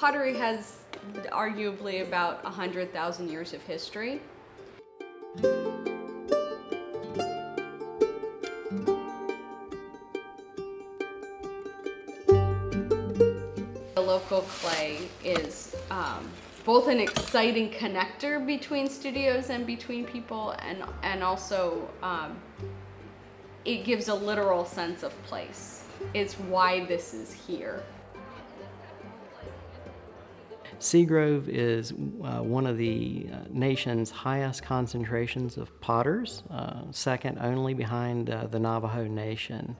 Pottery has arguably about 100,000 years of history. The local clay is both an exciting connector between studios and between people, and also it gives a literal sense of place. It's why this is here. Seagrove is one of the nation's highest concentrations of potters, second only behind the Navajo Nation.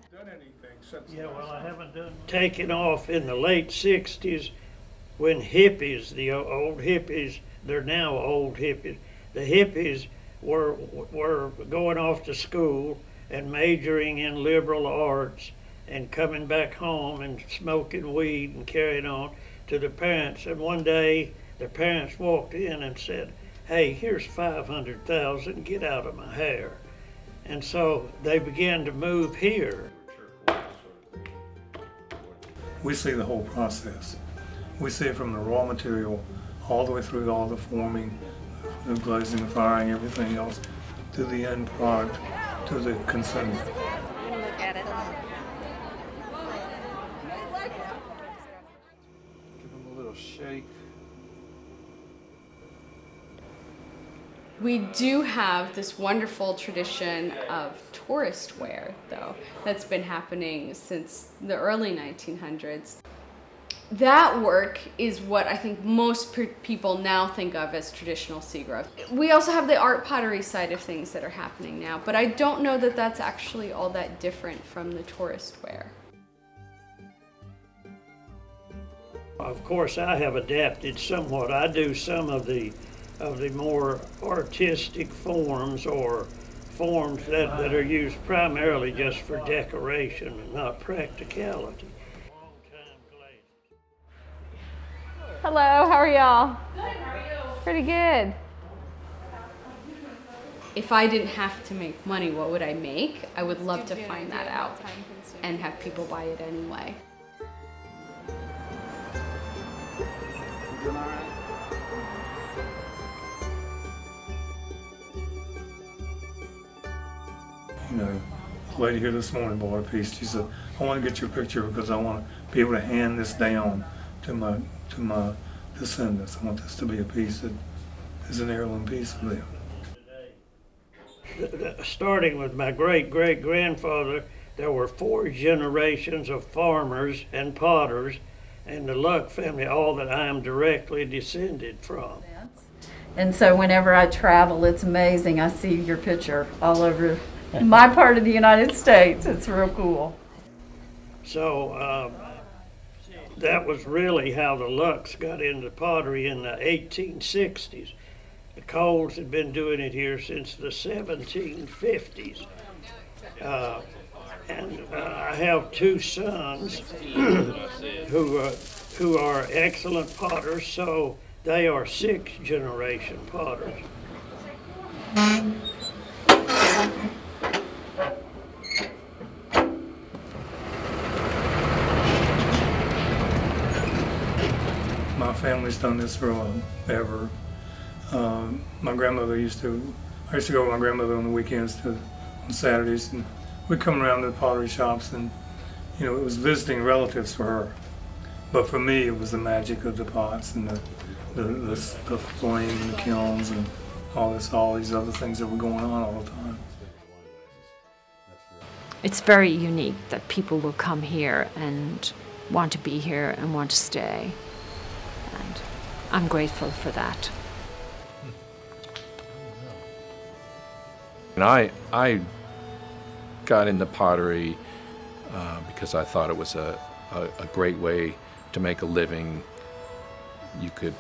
Yeah, well, I haven't done. Taken off in the late 60s when hippies, the old hippies, they're now old hippies, the hippies were going off to school and majoring in liberal arts and coming back home and smoking weed and carrying on to the parents. And one day the parents walked in and said, "Hey, here's 500,000, get out of my hair." And so they began to move here. We see the whole process. We see it from the raw material all the way through all the forming, the glazing, the firing, everything else, to the end product, to the consumer. Look at it. Give them a little shake. We do have this wonderful tradition of tourist wear, though, that's been happening since the early 1900s. That work is what I think most people now think of as traditional Seagrove. We also have the art pottery side of things that are happening now, but I don't know that that's actually all that different from the tourist wear. Of course, I have adapted somewhat. I do some of the more artistic forms, or forms that are used primarily just for decoration and not practicality. Hello, how are y'all? Good, how are you? Pretty good. If I didn't have to make money, what would I make? I would love to find that out and have people buy it anyway. You know, the lady here this morning bought a piece. She said, "I want to get your picture because I want to be able to hand this down to my descendants. I want this to be a piece that is an heirloom piece of them." Starting with my great-great-grandfather, there were 4 generations of farmers and potters, and the Luck family, all that I am directly descended from. And so whenever I travel, it's amazing. I see your picture all over my part of the United States. It's real cool. So that was really how the Lucks got into pottery in the 1860s. The Coles had been doing it here since the 1750s. And I have 2 sons who are excellent potters, so they are 6th generation potters. My family's done this forever. My grandmother I used to go with my grandmother on the weekends on Saturdays, and we'd come around to the pottery shops, and you know, it was visiting relatives for her. But for me, it was the magic of the pots and the flame and the kilns and all these other things that were going on all the time. It's very unique that people will come here and want to be here and want to stay. And I'm grateful for that. And I got into pottery because I thought it was a great way to make a living. You could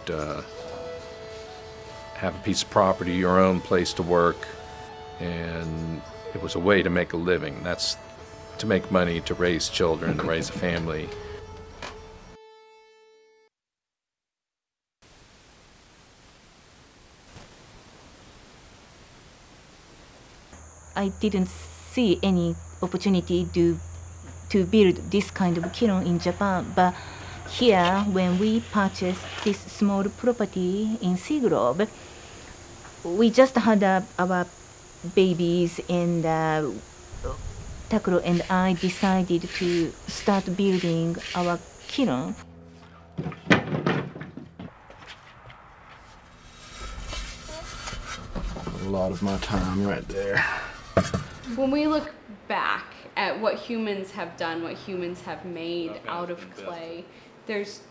have a piece of property, your own place to work, and it was a way to make a living. That's to make money, to raise children, to raise a family. I didn't see any opportunity to build this kind of kiln in Japan, but here, when we purchased this small property in Seagrove, we just had our babies, and Takuro and I decided to start building our kiln. A lot of my time right there. When we look back at what humans have done, what humans have made out of clay, there's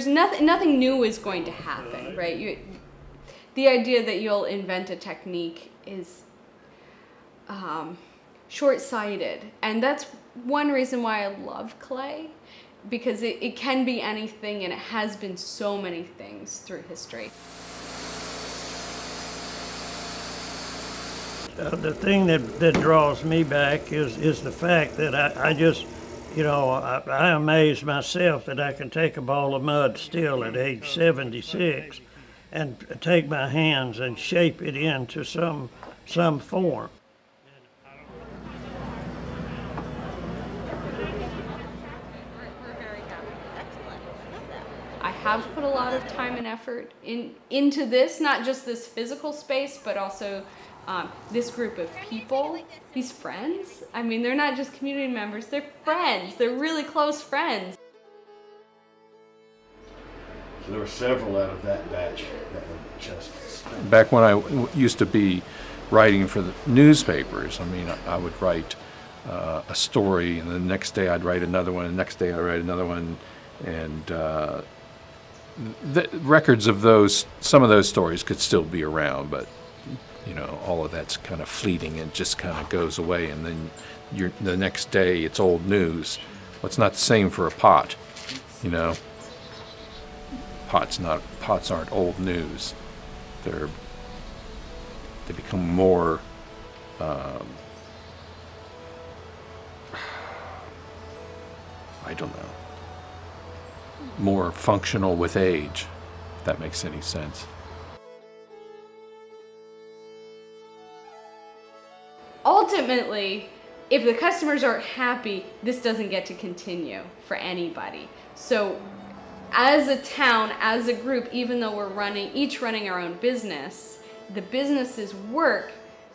nothing new is going to happen, right? The idea that you'll invent a technique is short-sighted, and that's one reason why I love clay, because it can be anything, and it has been so many things through history. The thing that draws me back is the fact that I just, I amaze myself that I can take a ball of mud still at age 76 and take my hands and shape it into some form. I have put a lot of time and effort into this, not just this physical space, but also this group of people, these friends. I mean, they're not just community members, they're friends. They're really close friends. So there were several out of that batch that were just... Back when I used to be writing for the newspapers, I mean, I would write a story, and the next day I'd write another one, and the next day I'd write another one, and the records of those, some of those stories could still be around, but all of that's kind of fleeting and just kind of goes away, and then the next day it's old news. Well, it's not the same for a pot, Pots aren't old news. They become more I don't know, more functional with age, if that makes any sense. Ultimately, if the customers aren't happy, this doesn't get to continue for anybody. So as a town, as a group, even though we're each running our own business, the businesses work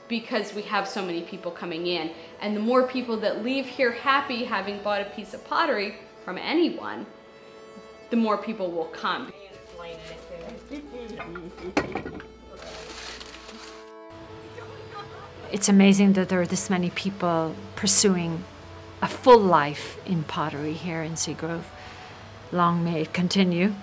because we have so many people coming in. And the more people that leave here happy, having bought a piece of pottery from anyone, the more people will come. It's amazing that there are this many people pursuing a full life in pottery here in Seagrove. Long may it continue.